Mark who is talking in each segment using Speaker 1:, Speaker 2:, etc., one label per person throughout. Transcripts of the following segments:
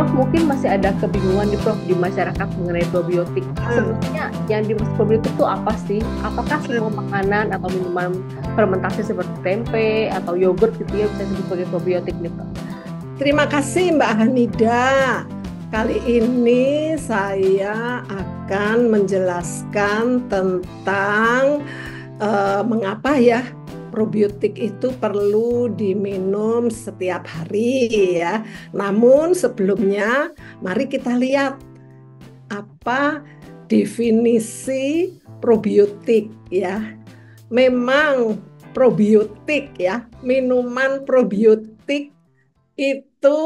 Speaker 1: Prof, mungkin masih ada kebingungan di Prof di masyarakat mengenai probiotik.
Speaker 2: Hmm.
Speaker 1: Sebenarnya yang dimaksud probiotik itu apa sih? Apakah semua makanan atau minuman fermentasi seperti tempe atau yogurt gitu ya bisa disebut sebagai probiotik nih Prof?
Speaker 2: Terima kasih Mbak Hanida. Kali ini saya akan menjelaskan tentang mengapa ya probiotik itu perlu diminum setiap hari ya. Namun sebelumnya mari kita lihat apa definisi probiotik ya. Memang probiotik ya, minuman probiotik itu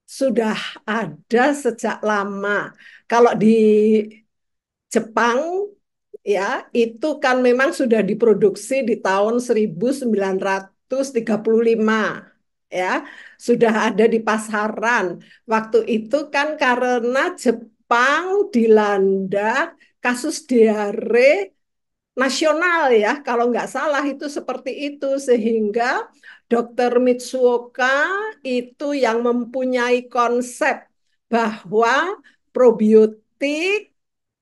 Speaker 2: sudah ada sejak lama. Kalau di Jepang ya, itu kan memang sudah diproduksi di tahun 1935 ya. Sudah ada di pasaran. Waktu itu kan karena Jepang dilanda kasus diare nasional ya, kalau nggak salah itu seperti itu sehingga Dr. Mitsuoka itu yang mempunyai konsep bahwa probiotik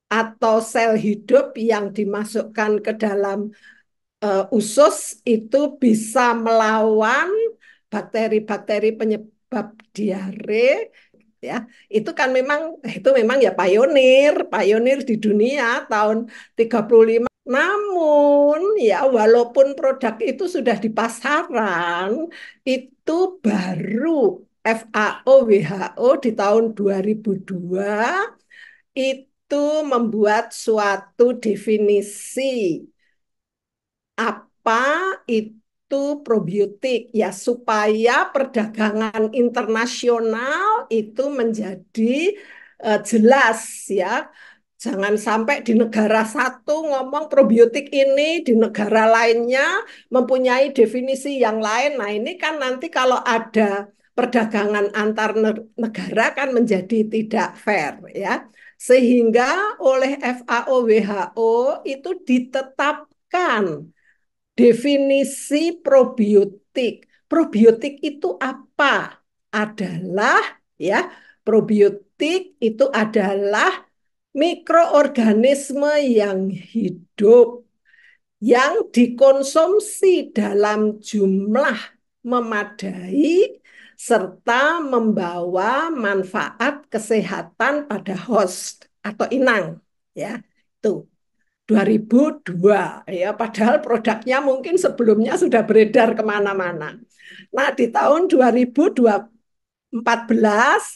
Speaker 2: atau sel hidup yang dimasukkan ke dalam usus itu bisa melawan bakteri-bakteri penyebab diare ya. Itu memang ya pionir di dunia tahun 35. Namun ya walaupun produk itu sudah di pasaran, itu baru FAO WHO di tahun 2002 itu membuat suatu definisi apa itu probiotik ya supaya perdagangan internasional itu menjadi jelas ya. Jangan sampai di negara satu ngomong probiotik ini, di negara lainnya mempunyai definisi yang lain. Nah, ini kan nanti kalau ada perdagangan antar negara kan menjadi tidak fair ya. Sehingga oleh FAO WHO itu ditetapkan definisi probiotik. Probiotik itu apa? Adalah ya, probiotik itu adalah mikroorganisme yang hidup yang dikonsumsi dalam jumlah memadai serta membawa manfaat kesehatan pada host atau inang ya. Itu 2002 ya, padahal produknya mungkin sebelumnya sudah beredar kemana-mana. Nah, di tahun 2014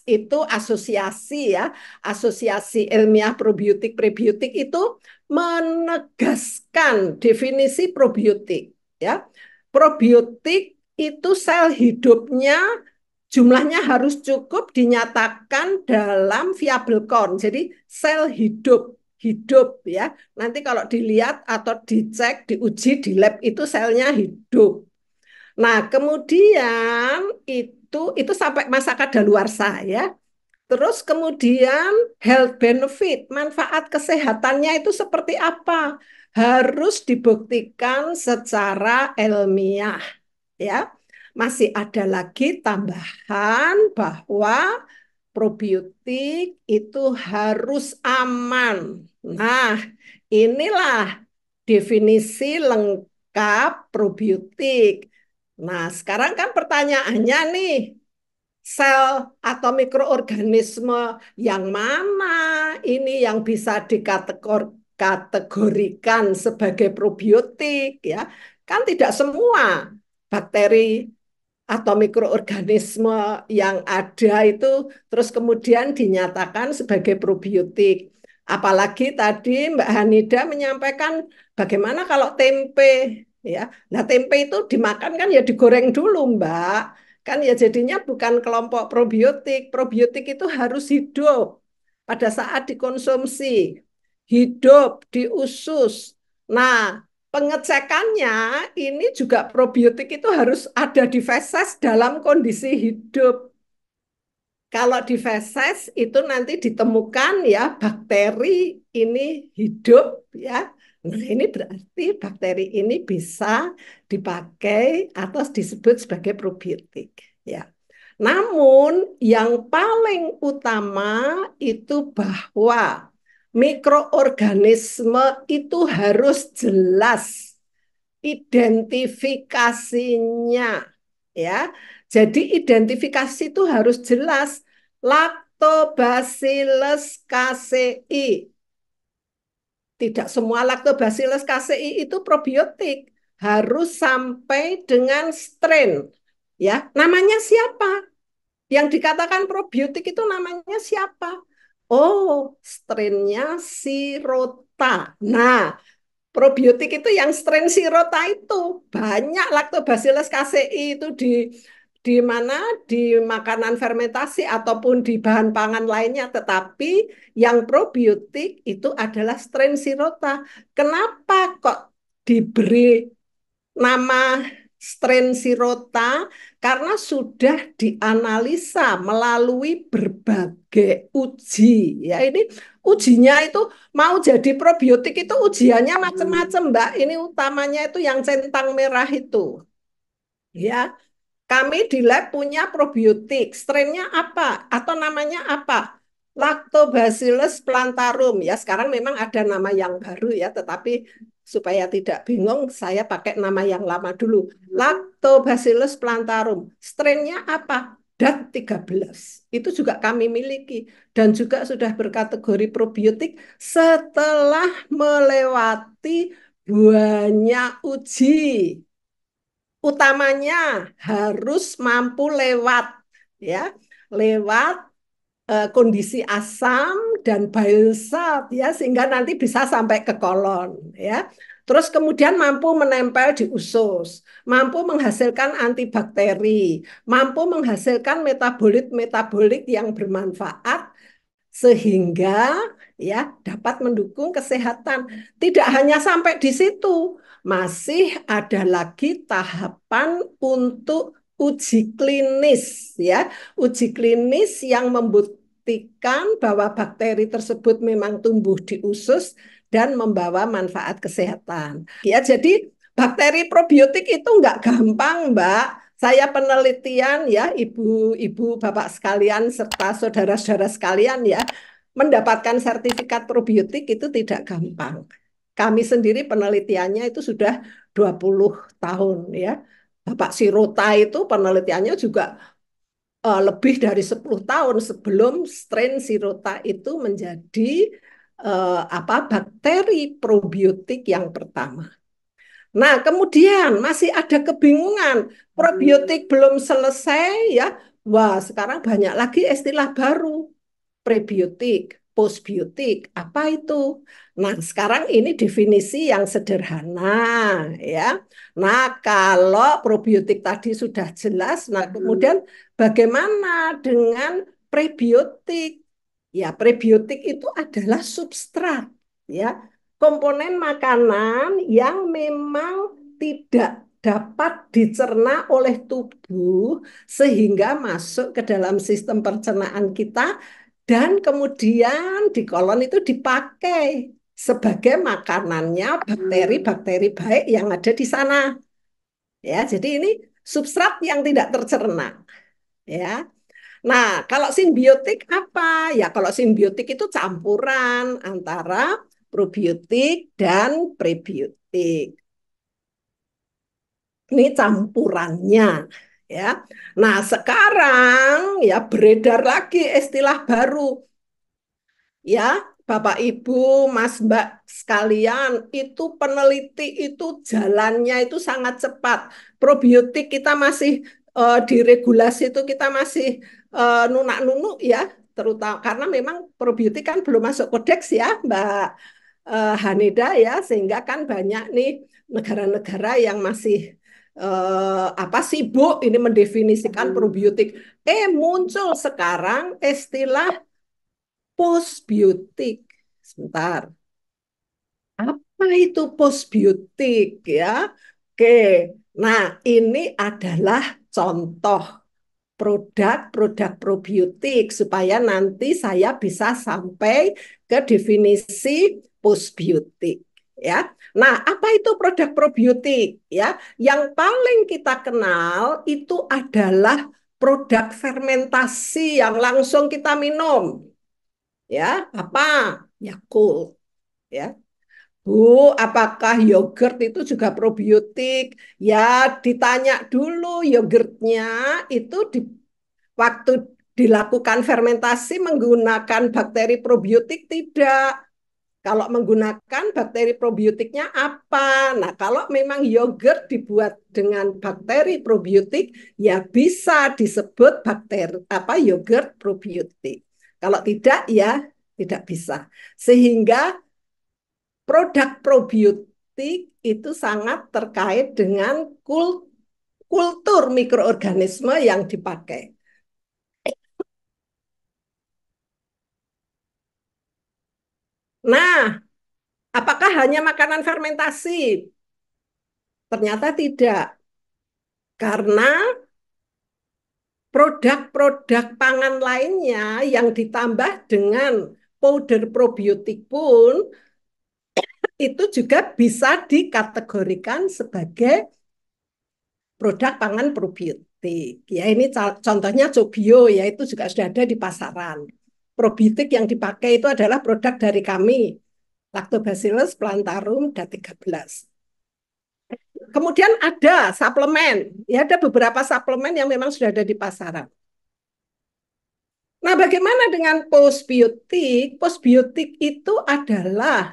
Speaker 2: itu asosiasi ya, asosiasi ilmiah probiotik prebiotik itu menegaskan definisi probiotik ya. Probiotik itu sel hidupnya jumlahnya harus cukup dinyatakan dalam viable count. Jadi sel hidup hidup ya. Nanti kalau dilihat atau dicek, diuji di lab itu selnya hidup. Nah, kemudian itu sampai masa kadaluarsa ya. Terus kemudian health benefit, manfaat kesehatannya itu seperti apa? Harus dibuktikan secara ilmiah ya. Masih ada lagi tambahan bahwa probiotik itu harus aman. Nah, inilah definisi lengkap probiotik. Nah, sekarang kan pertanyaannya nih, sel atau mikroorganisme yang mana ini yang bisa dikategorikan sebagai probiotik ya? Kan tidak semua bakteri atau mikroorganisme yang ada itu terus kemudian dinyatakan sebagai probiotik. Apalagi tadi Mbak Hanida menyampaikan bagaimana kalau tempe ya. Nah, tempe itu dimakan kan ya digoreng dulu, Mbak. Kan ya jadinya bukan kelompok probiotik. Probiotik itu harus hidup pada saat dikonsumsi. Hidup di usus. Nah, pengecekannya ini juga probiotik itu harus ada di feses dalam kondisi hidup. Kalau di feses itu nanti ditemukan ya bakteri ini hidup ya. Nah, ini berarti bakteri ini bisa dipakai atau disebut sebagai probiotik ya. Namun yang paling utama itu bahwa mikroorganisme itu harus jelas identifikasinya, ya. Jadi identifikasi itu harus jelas. Lactobacillus casei. Tidak semua Lactobacillus casei itu probiotik. Harus sampai dengan strain. Ya, namanya siapa? Yang dikatakan probiotik itu namanya siapa? Oh, strainnya Sirota. Nah, probiotik itu yang strain Sirota itu banyak Lactobacillus casei itu di mana di makanan fermentasi ataupun di bahan pangan lainnya, tetapi yang probiotik itu adalah strain Sirota. Kenapa kok diberi nama strain Sirota? Karena sudah dianalisa melalui berbagai uji. Ya, ini ujinya itu mau jadi probiotik itu ujiannya macam-macam, Mbak. Ini utamanya itu yang centang merah itu. Ya, kami di lab punya probiotik. Strainnya apa? Atau namanya apa? Lactobacillus plantarum. Ya, sekarang memang ada nama yang baru ya, tetapi supaya tidak bingung, saya pakai nama yang lama dulu. Lactobacillus plantarum. Strainnya apa? DAT13. Itu juga kami miliki dan juga sudah berkategori probiotik setelah melewati banyak uji. Utamanya harus mampu lewat, ya, lewat kondisi asam dan bile salt, ya, sehingga nanti bisa sampai ke kolon, ya. Terus kemudian mampu menempel di usus, mampu menghasilkan antibakteri, mampu menghasilkan metabolit-metabolit yang bermanfaat sehingga ya dapat mendukung kesehatan. Tidak hanya sampai di situ, masih ada lagi tahapan untuk uji klinis, ya. Uji klinis yang membuktikan bahwa bakteri tersebut memang tumbuh di usus dan membawa manfaat kesehatan. Ya, jadi bakteri probiotik itu nggak gampang, Mbak. Saya penelitian ya, ibu-ibu, bapak sekalian, serta saudara-saudara sekalian ya, mendapatkan sertifikat probiotik itu tidak gampang. Kami sendiri penelitiannya itu sudah 20 tahun ya. Bapak Sirota itu penelitiannya juga lebih dari 10 tahun sebelum strain Sirota itu menjadi bakteri probiotik yang pertama. Nah, kemudian masih ada kebingungan. Probiotik belum selesai ya. Wah, sekarang banyak lagi istilah baru. Prebiotik, postbiotik, apa itu? Nah, sekarang ini definisi yang sederhana ya. Nah, kalau probiotik tadi sudah jelas, nah kemudian bagaimana dengan prebiotik? Ya, prebiotik itu adalah substrat ya, komponen makanan yang memang tidak dapat dicerna oleh tubuh sehingga masuk ke dalam sistem pencernaan kita dan kemudian di kolon itu dipakai sebagai makanannya bakteri-bakteri baik yang ada di sana. Ya, jadi ini substrat yang tidak tercerna. Ya. Nah, kalau simbiotik apa? Ya, kalau simbiotik itu campuran antara probiotik dan prebiotik. Ini campurannya, ya. Nah, sekarang ya beredar lagi istilah baru, ya, Bapak Ibu, Mas Mbak sekalian, itu peneliti itu jalannya itu sangat cepat. Probiotik kita masih diregulasi itu kita masih nunak-nunuk ya, terutama karena memang probiotik kan belum masuk kodeks ya, Mbak Haneda ya, sehingga kan banyak nih negara-negara yang masih sibuk ini mendefinisikan probiotik. Muncul sekarang istilah postbiotik. Sebentar. Apa itu postbiotik ya? Oke. Nah, ini adalah contoh produk-produk probiotik supaya nanti saya bisa sampai ke definisi postbiotik ya. Nah, apa itu produk probiotik ya? Yang paling kita kenal itu adalah produk fermentasi yang langsung kita minum. Ya, apa? Yakult, ya. Bu, apakah yogurt itu juga probiotik? Ya, ditanya dulu yogurtnya itu waktu dilakukan fermentasi menggunakan bakteri probiotik tidak. Kalau menggunakan bakteri probiotiknya apa? Nah, kalau memang yogurt dibuat dengan bakteri probiotik, ya bisa disebut bakteri apa yogurt probiotik. Kalau tidak, ya tidak bisa. Sehingga produk probiotik itu sangat terkait dengan kultur mikroorganisme yang dipakai. Nah, apakah hanya makanan fermentasi? Ternyata tidak, karena produk-produk pangan lainnya yang ditambah dengan powder probiotik pun itu juga bisa dikategorikan sebagai produk pangan probiotik. Ya, ini contohnya Cobio, ya itu juga sudah ada di pasaran. Probiotik yang dipakai itu adalah produk dari kami, Lactobacillus plantarum D13. Kemudian ada suplemen, ya ada beberapa suplemen yang memang sudah ada di pasaran. Nah, bagaimana dengan postbiotik? Postbiotik itu adalah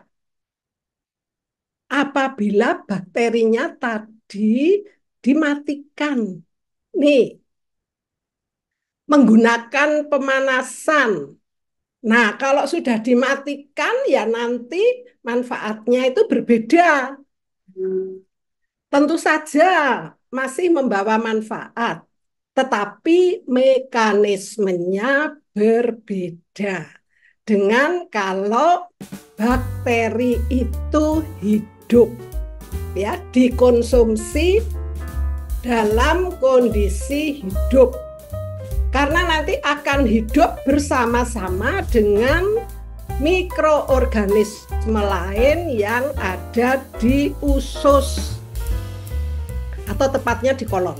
Speaker 2: apabila bakterinya tadi dimatikan. Nih, menggunakan pemanasan. Nah, kalau sudah dimatikan ya nanti manfaatnya itu berbeda. Tentu saja masih membawa manfaat, tetapi mekanismenya berbeda dengan kalau bakteri itu hidup, ya, dikonsumsi dalam kondisi hidup. Karena nanti akan hidup bersama-sama dengan mikroorganisme lain yang ada di usus atau tepatnya di kolon.